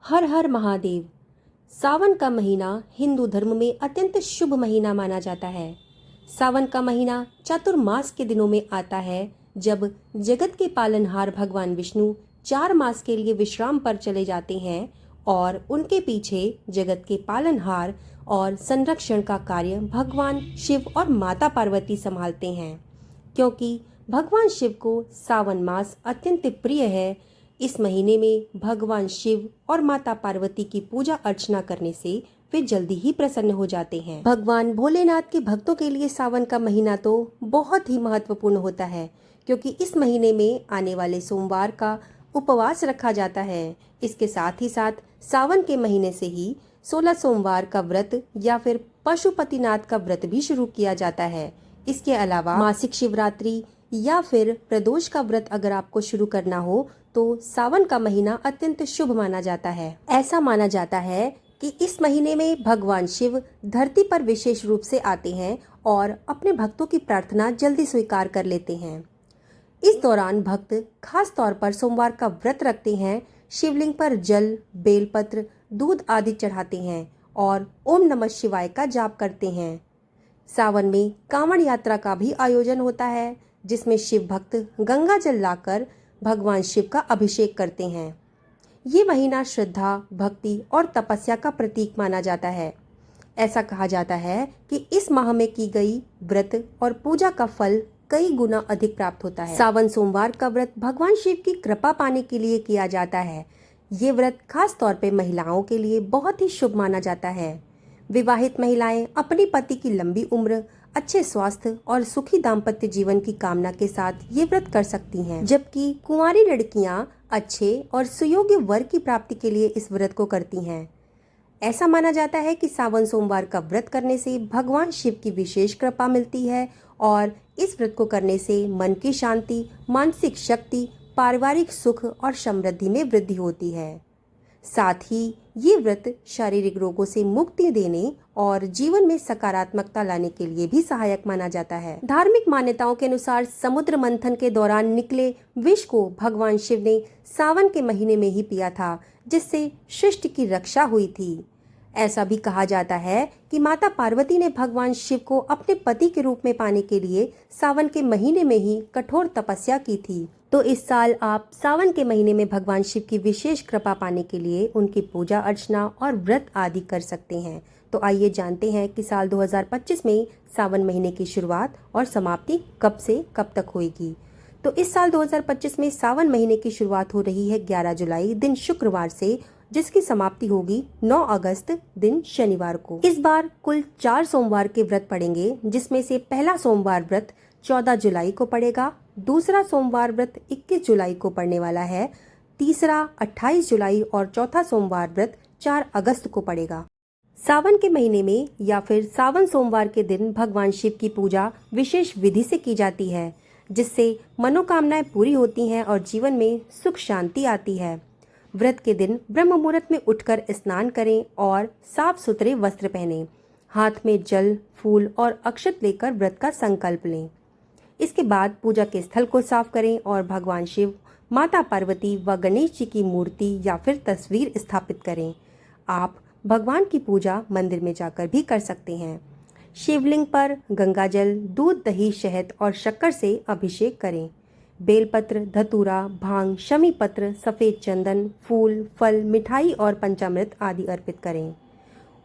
हर हर महादेव। सावन का महीना हिंदू धर्म में अत्यंत शुभ महीना माना जाता है। सावन का महीना चातुर्मास के दिनों में आता है, जब जगत के पालनहार भगवान विष्णु 4 मास के लिए विश्राम पर चले जाते हैं और उनके पीछे जगत के पालनहार और संरक्षण का कार्य भगवान शिव और माता पार्वती संभालते हैं। क्योंकि भगवान शिव को सावन मास अत्यंत प्रिय है, इस महीने में भगवान शिव और माता पार्वती की पूजा अर्चना करने से वे जल्दी ही प्रसन्न हो जाते हैं। भगवान भोलेनाथ के भक्तों के लिए सावन का महीना तो बहुत ही महत्वपूर्ण होता है, क्योंकि इस महीने में आने वाले सोमवार का उपवास रखा जाता है। इसके साथ ही साथ सावन के महीने से ही 16 सोमवार का व्रत या फिर पशुपतिनाथ का व्रत भी शुरू किया जाता है। इसके अलावा मासिक शिवरात्रि या फिर प्रदोष का व्रत अगर आपको शुरू करना हो तो सावन का महीना अत्यंत शुभ माना जाता है। ऐसा माना जाता है कि इस महीने में भगवान शिव धरती पर विशेष रूप से आते हैं और अपने भक्तों की प्रार्थना जल्दी स्वीकार कर लेते हैं। इस दौरान भक्त खास तौर पर सोमवार का व्रत रखते हैं, शिवलिंग पर जल, बेलपत्र, दूध आदि चढ़ाते हैं और ओम नमः शिवाय का जाप करते हैं। सावन में कांवड़ यात्रा का भी आयोजन होता है, जिसमें शिव भक्त गंगा जल लाकर भगवान शिव का अभिषेक करते हैं। ये महीना श्रद्धा, भक्ति और तपस्या का प्रतीक माना जाता है। ऐसा कहा जाता है कि इस माह में की गई व्रत और पूजा का फल कई गुना अधिक प्राप्त होता है। सावन सोमवार का व्रत भगवान शिव की कृपा पाने के लिए किया जाता है। ये व्रत खास तौर पे महिलाओं के लिए बहुत ही शुभ माना जाता है। विवाहित महिलाएं अपने पति की लंबी उम्र, अच्छे स्वास्थ्य और सुखी दाम्पत्य जीवन की कामना के साथ ये व्रत कर सकती हैं, जबकि कुंवारी लड़कियां अच्छे और सुयोग्य वर की प्राप्ति के लिए इस व्रत को करती हैं। ऐसा माना जाता है कि सावन सोमवार का व्रत करने से भगवान शिव की विशेष कृपा मिलती है और इस व्रत को करने से मन की शांति, मानसिक शक्ति, पारिवारिक सुख और समृद्धि में वृद्धि होती है। साथ ही ये व्रत शारीरिक रोगों से मुक्ति देने और जीवन में सकारात्मकता लाने के लिए भी सहायक माना जाता है। धार्मिक मान्यताओं के अनुसार समुद्र मंथन के दौरान निकले विष को भगवान शिव ने सावन के महीने में ही पिया था, जिससे सृष्टि की रक्षा हुई थी। ऐसा भी कहा जाता है कि माता पार्वती ने भगवान शिव को अपने पति के रूप में पाने के लिए सावन के महीने में ही कठोर तपस्या की थी। तो इस साल आप सावन के महीने में भगवान शिव की विशेष कृपा पाने के लिए उनकी पूजा अर्चना और व्रत आदि कर सकते हैं। तो आइए जानते हैं कि साल 2025 में सावन महीने की शुरुआत और समाप्ति कब से कब तक होगी। तो इस साल 2025 में सावन महीने की शुरुआत हो रही है 11 जुलाई दिन शुक्रवार से, जिसकी समाप्ति होगी 9 अगस्त दिन शनिवार को। इस बार कुल 4 सोमवार के व्रत पड़ेंगे, जिसमें से पहला सोमवार व्रत 14 जुलाई को पड़ेगा, दूसरा सोमवार व्रत 21 जुलाई को पड़ने वाला है, तीसरा 28 जुलाई और चौथा सोमवार व्रत 4 अगस्त को पड़ेगा। सावन के महीने में या फिर सावन सोमवार के दिन भगवान शिव की पूजा विशेष विधि से की जाती है, जिससे मनोकामनाएं पूरी होती हैं और जीवन में सुख शांति आती है। व्रत के दिन ब्रह्म मुहूर्त में उठकर स्नान करें और साफ सुथरे वस्त्र पहनें। हाथ में जल, फूल और अक्षत लेकर व्रत का संकल्प लें। इसके बाद पूजा के स्थल को साफ करें और भगवान शिव, माता पार्वती व गणेश जी की मूर्ति या फिर तस्वीर स्थापित करें। आप भगवान की पूजा मंदिर में जाकर भी कर सकते हैं। शिवलिंग पर गंगाजल, दूध, दही, शहद और शक्कर से अभिषेक करें। बेलपत्र, धतूरा, भांग, शमी पत्र, सफेद चंदन, फूल, फल, मिठाई और पंचामृत आदि अर्पित करें।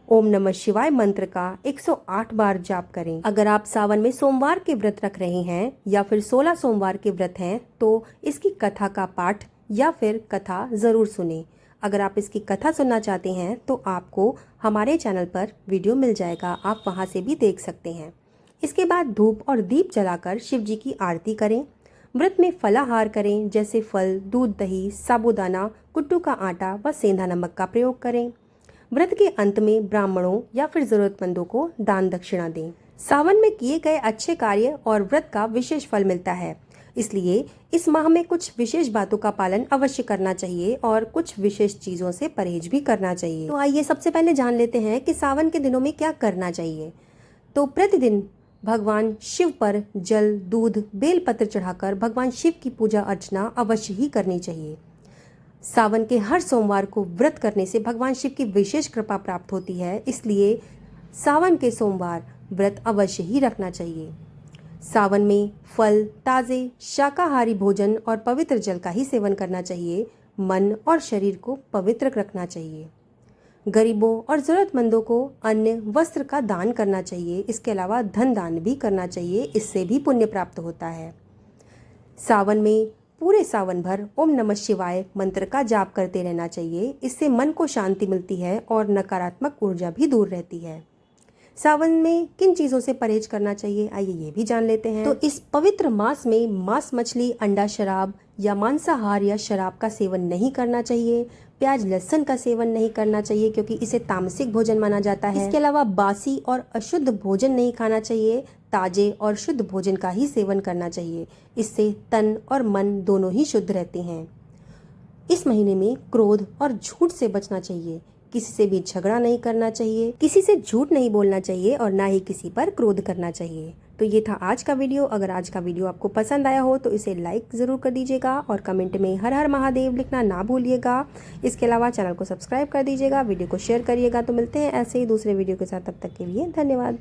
ओम नमः शिवाय मंत्र का 108 बार जाप करें। अगर आप सावन में सोमवार के व्रत रख रहे हैं या फिर 16 सोमवार के व्रत हैं, तो इसकी कथा का पाठ या फिर कथा जरूर सुनें। अगर आप इसकी कथा सुनना चाहते हैं तो आपको हमारे चैनल पर वीडियो मिल जाएगा, आप वहां से भी देख सकते हैं। इसके बाद धूप और दीप जलाकर शिव जी की आरती करें। व्रत में फलाहार करें, जैसे फल, दूध, दही, साबूदाना, कुट्टू का आटा व सेंधा नमक का प्रयोग करें। व्रत के अंत में ब्राह्मणों या फिर जरूरतमंदों को दान दक्षिणा दें। सावन में किए गए अच्छे कार्य और व्रत का विशेष फल मिलता है, इसलिए इस माह में कुछ विशेष बातों का पालन अवश्य करना चाहिए और कुछ विशेष चीजों से परहेज भी करना चाहिए। तो आइए सबसे पहले जान लेते हैं कि सावन के दिनों में क्या करना चाहिए। तो प्रतिदिन भगवान शिव पर जल, दूध, बेलपत्र चढ़ाकर भगवान शिव की पूजा अर्चना अवश्य ही करनी चाहिए। सावन के हर सोमवार को व्रत करने से भगवान शिव की विशेष कृपा प्राप्त होती है, इसलिए सावन के सोमवार व्रत अवश्य ही रखना चाहिए। सावन में फल, ताज़े शाकाहारी भोजन और पवित्र जल का ही सेवन करना चाहिए। मन और शरीर को पवित्र रखना चाहिए। गरीबों और ज़रूरतमंदों को अन्न वस्त्र का दान करना चाहिए। इसके अलावा धन दान भी करना चाहिए, इससे भी पुण्य प्राप्त होता है। सावन में पूरे सावन भर ओम नमः शिवाय मंत्र का जाप करते रहना चाहिए। इससे मन को शांति मिलती है और नकारात्मक ऊर्जा भी दूर रहती है। सावन में किन चीज़ों से परहेज करना चाहिए, आइए ये भी जान लेते हैं। तो इस पवित्र मास में मांस, मछली, अंडा, शराब या मांसाहार या शराब का सेवन नहीं करना चाहिए। प्याज, लहसुन का सेवन नहीं करना चाहिए क्योंकि इसे तामसिक भोजन माना जाता है। इसके अलावा बासी और अशुद्ध भोजन नहीं खाना चाहिए। ताजे और शुद्ध भोजन का ही सेवन करना चाहिए। इससे तन और मन दोनों ही शुद्ध रहते हैं। इस महीने में क्रोध और झूठ से बचना चाहिए। किसी से भी झगड़ा नहीं करना चाहिए, किसी से झूठ नहीं बोलना चाहिए और ना ही किसी पर क्रोध करना चाहिए। तो ये था आज का वीडियो। अगर आज का वीडियो आपको पसंद आया हो तो इसे लाइक ज़रूर कर दीजिएगा और कमेंट में हर हर महादेव लिखना ना भूलिएगा। इसके अलावा चैनल को सब्सक्राइब कर दीजिएगा, वीडियो को शेयर करिएगा। तो मिलते हैं ऐसे ही दूसरे वीडियो के साथ, तब तक के लिए धन्यवाद।